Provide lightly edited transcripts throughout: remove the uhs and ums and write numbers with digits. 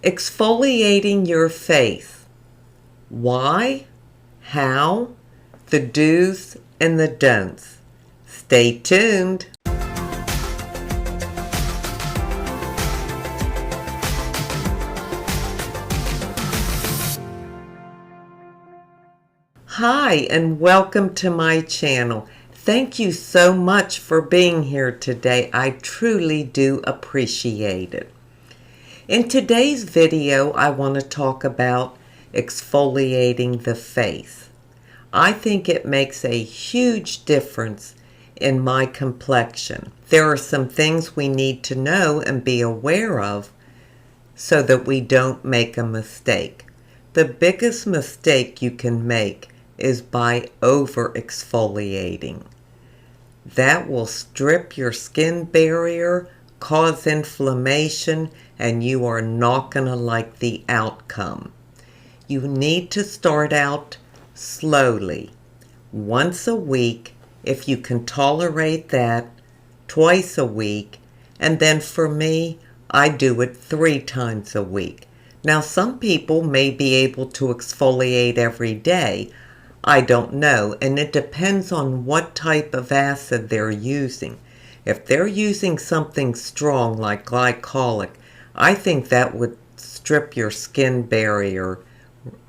Exfoliating your face. Why? How? The do's and the don'ts. Stay tuned. Hi, and welcome to my channel. Thank you so much for being here today. I truly do appreciate it. In today's video, I want to talk about exfoliating the face. I think it makes a huge difference in my complexion. There are some things we need to know and be aware of so that we don't make a mistake. The biggest mistake you can make is by over-exfoliating. That will strip your skin barrier, cause inflammation, and you are not going to like the outcome. You need to start out slowly. Once a week, if you can tolerate that, twice a week, and then for me, I do it 3 times a week. Now, some people may be able to exfoliate every day. I don't know, and it depends on what type of acid they're using. If they're using something strong like glycolic, I think that would strip your skin barrier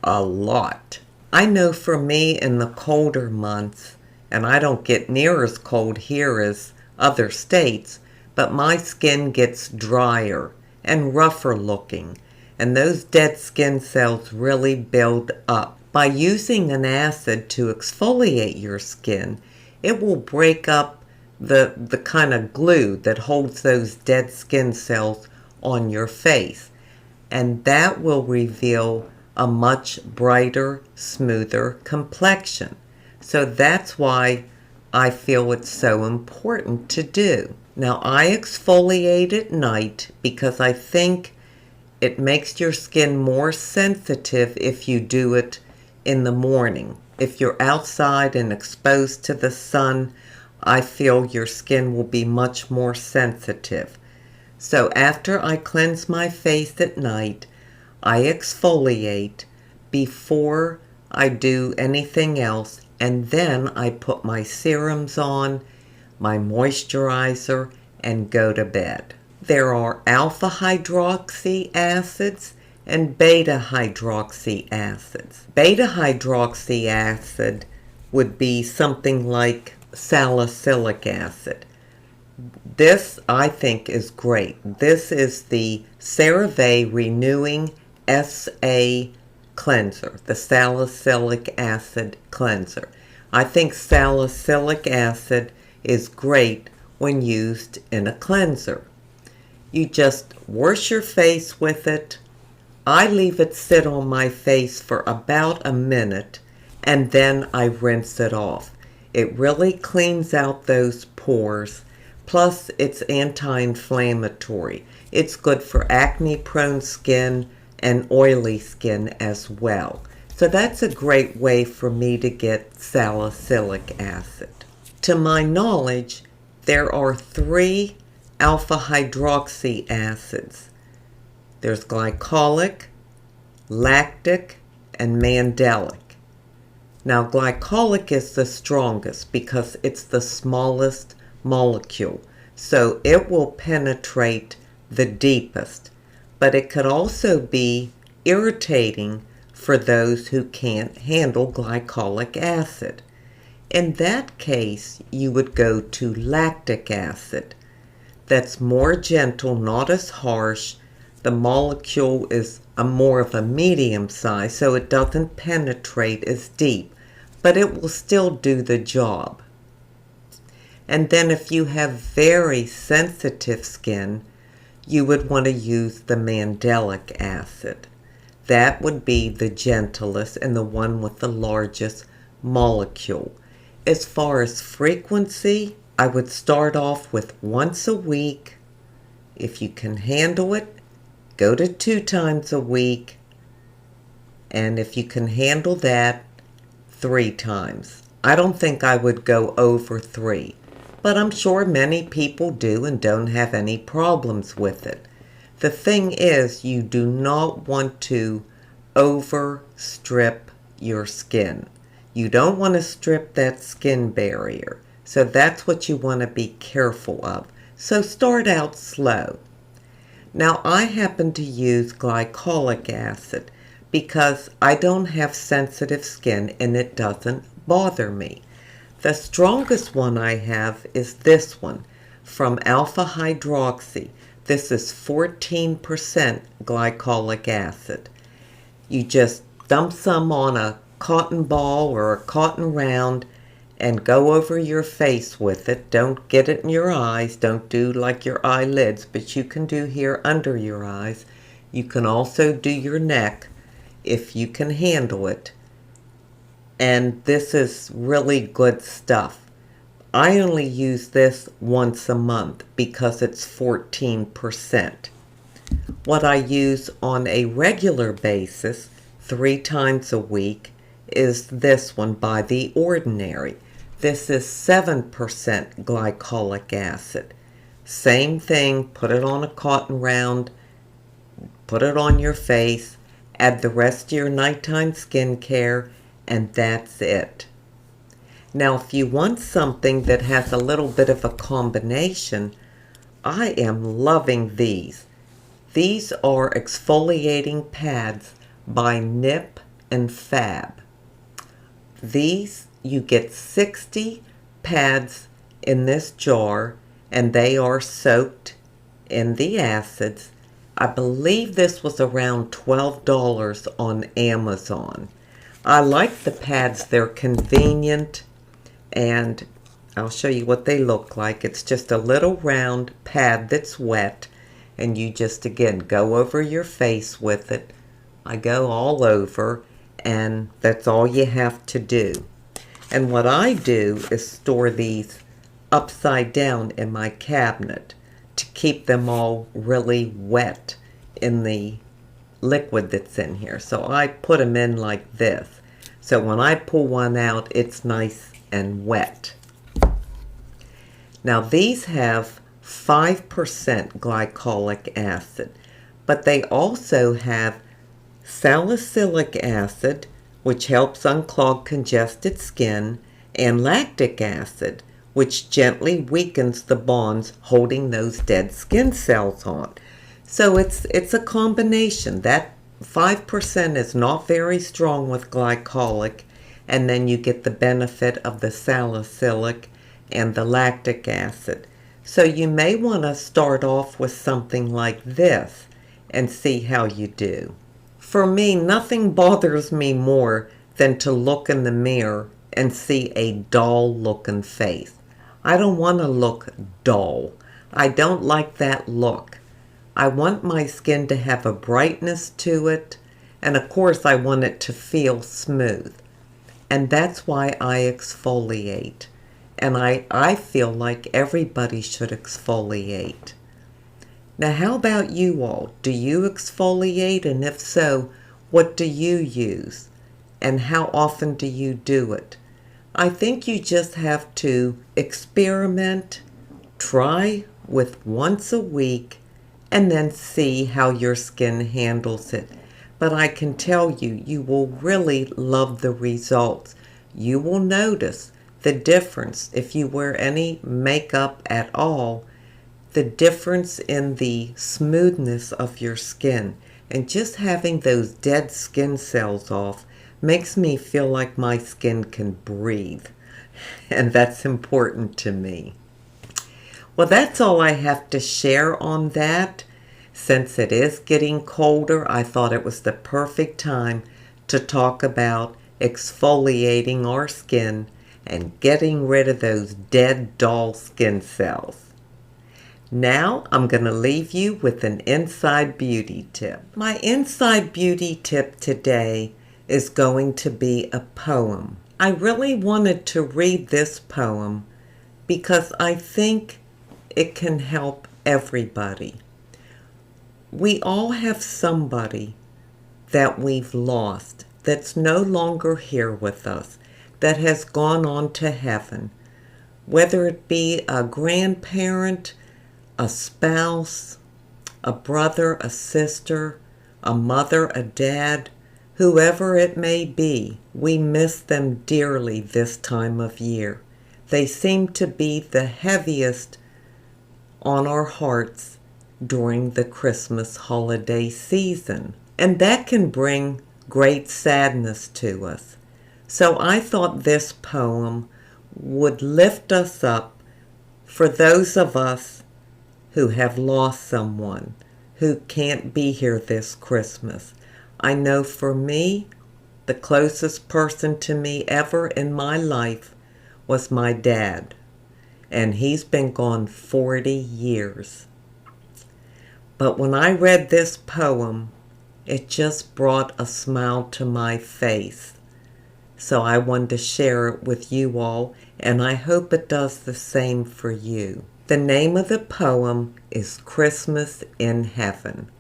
a lot. I know for me in the colder months, and I don't get near as cold here as other states, but my skin gets drier and rougher looking, and those dead skin cells really build up. By using an acid to exfoliate your skin, it will break up the kind of glue that holds those dead skin cells on your face. And that will reveal a much brighter, smoother complexion. So that's why I feel it's so important to do. Now, I exfoliate at night because I think it makes your skin more sensitive if you do it in the morning. If you're outside and exposed to the sun, I feel your skin will be much more sensitive. So after I cleanse my face at night, I exfoliate before I do anything else, and then I put my serums on, my moisturizer, and go to bed. There are alpha hydroxy acids and beta hydroxy acids. Beta hydroxy acid would be something like salicylic acid. This, I think, is great. This is the CeraVe Renewing SA Cleanser, the salicylic acid cleanser. I think salicylic acid is great when used in a cleanser. You just wash your face with it. I leave it sit on my face for about a minute, and then I rinse it off. It really cleans out those pores, plus it's anti-inflammatory. It's good for acne-prone skin and oily skin as well. So that's a great way for me to get salicylic acid. To my knowledge, there are 3 alpha hydroxy acids. There's glycolic, lactic, and mandelic. Now, glycolic is the strongest because it's the smallest molecule, so it will penetrate the deepest. But it could also be irritating for those who can't handle glycolic acid. In that case, you would go to lactic acid. That's more gentle, not as harsh. The molecule is more of a medium size, so it doesn't penetrate as deep, but it will still do the job. And then if you have very sensitive skin, you would want to use the mandelic acid. That would be the gentlest and the one with the largest molecule. As far as frequency, I would start off with once a week. If you can handle it, go to 2 times a week. And if you can handle that, 3 times. I don't think I would go over 3, but I'm sure many people do and don't have any problems with it. The thing is, you do not want to overstrip your skin. You don't want to strip that skin barrier. So that's what you want to be careful of. So start out slow. Now I happen to use glycolic acid because I don't have sensitive skin and it doesn't bother me. The strongest one I have is this one from Alpha Hydroxy. This is 14% glycolic acid. You just dump some on a cotton ball or a cotton round and go over your face with it. Don't get it in your eyes. Don't do like your eyelids, but you can do here under your eyes. You can also do your neck if you can handle it. And this is really good stuff. I only use this once a month because it's 14%. What I use on a regular basis 3 times a week is this one by The Ordinary. This is 7% glycolic acid. Same thing, put it on a cotton round, put it on your face, add the rest to your nighttime skincare, and that's it. Now, if you want something that has a little bit of a combination, I am loving these. These are exfoliating pads by Nip and Fab. These, you get 60 pads in this jar, and they are soaked in the acids. I believe this was around $12 on Amazon. I like the pads. They're convenient, and I'll show you what they look like. It's just a little round pad that's wet, and you just, again, go over your face with it. I go all over, and that's all you have to do. And what I do is store these upside down in my cabinet to keep them all really wet in the liquid that's in here. So I put them in like this. So when I pull one out, it's nice and wet. Now these have 5% glycolic acid, but they also have salicylic acid, which helps unclog congested skin, and lactic acid, which gently weakens the bonds holding those dead skin cells on. So it's a combination. That 5% is not very strong with glycolic, and then you get the benefit of the salicylic and the lactic acid. So you may want to start off with something like this and see how you do. For me, nothing bothers me more than to look in the mirror and see a dull looking face. I don't want to look dull. I don't like that look. I want my skin to have a brightness to it, and of course I want it to feel smooth. And that's why I exfoliate. And I feel like everybody should exfoliate. Now how about you all? Do you exfoliate? And if so, what do you use? And how often do you do it? I think you just have to experiment, try with once a week, and then see how your skin handles it. But I can tell you, you will really love the results. You will notice the difference if you wear any makeup at all, the difference in the smoothness of your skin. And just having those dead skin cells off makes me feel like my skin can breathe. And that's important to me. Well, that's all I have to share on that. Since it is getting colder, I thought it was the perfect time to talk about exfoliating our skin and getting rid of those dead, dull skin cells. Now I'm going to leave you with an inside beauty tip. My inside beauty tip today is going to be a poem. I really wanted to read this poem because I think it can help everybody. We all have somebody that we've lost that's no longer here with us, that has gone on to heaven, whether it be a grandparent, a spouse, a brother, a sister, a mother, a dad, whoever it may be, we miss them dearly this time of year. They seem to be the heaviest on our hearts during the Christmas holiday season. And that can bring great sadness to us. So I thought this poem would lift us up for those of us who have lost someone, who can't be here this Christmas. I know for me, the closest person to me ever in my life was my dad, and he's been gone 40 years. But when I read this poem, it just brought a smile to my face. So I wanted to share it with you all, and I hope it does the same for you. The name of the poem is Christmas in Heaven.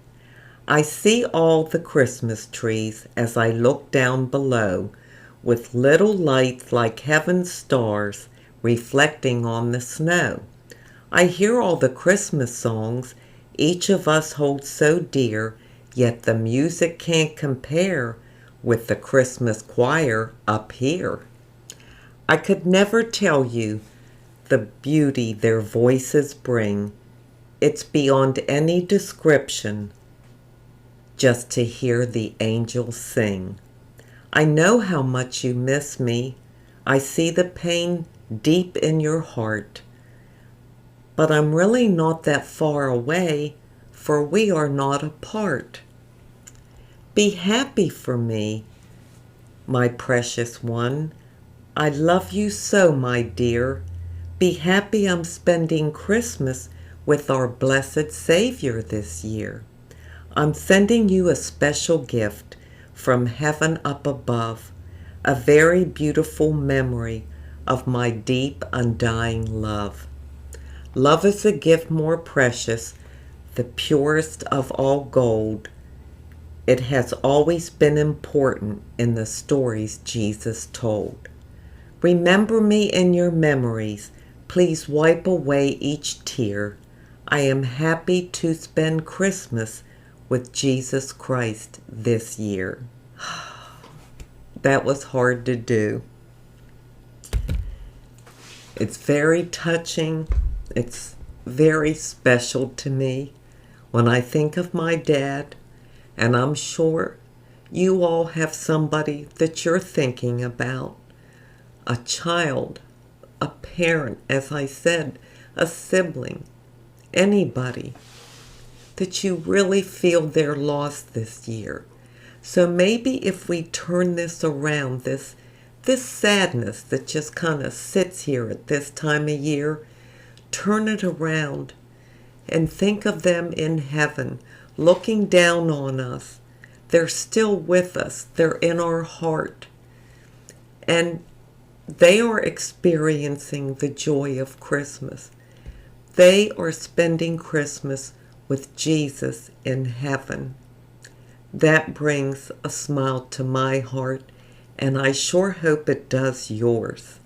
I see all the Christmas trees as I look down below, with little lights like heaven's stars reflecting on the snow. I hear all the Christmas songs each of us holds so dear, yet the music can't compare with the Christmas choir up here. I could never tell you the beauty their voices bring. It's beyond any description just to hear the angels sing. I know how much you miss me. I see the pain deep in your heart. But I'm really not that far away, for we are not apart. Be happy for me, my precious one. I love you so, my dear. Be happy I'm spending Christmas with our blessed Savior this year. I'm sending you a special gift from heaven up above, a very beautiful memory of my deep, undying love. Love is a gift more precious, the purest of all gold. It has always been important in the stories Jesus told. Remember me in your memories. Please wipe away each tear. I am happy to spend Christmas with Jesus Christ this year. That was hard to do. It's very touching. It's very special to me when I think of my dad, and I'm sure you all have somebody that you're thinking about. A child, a parent, as I said, a sibling, anybody that you really feel they're lost this year. So maybe if we turn this around, this sadness that just kind of sits here at this time of year, turn it around and think of them in heaven, looking down on us. They're still with us. They're in our heart. And they are experiencing the joy of Christmas. They are spending Christmas with Jesus in heaven. That brings a smile to my heart, and I sure hope it does yours.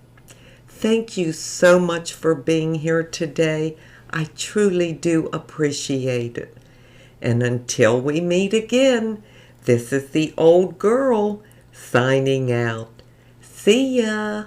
Thank you so much for being here today. I truly do appreciate it. And until we meet again, this is the old girl signing out. See ya.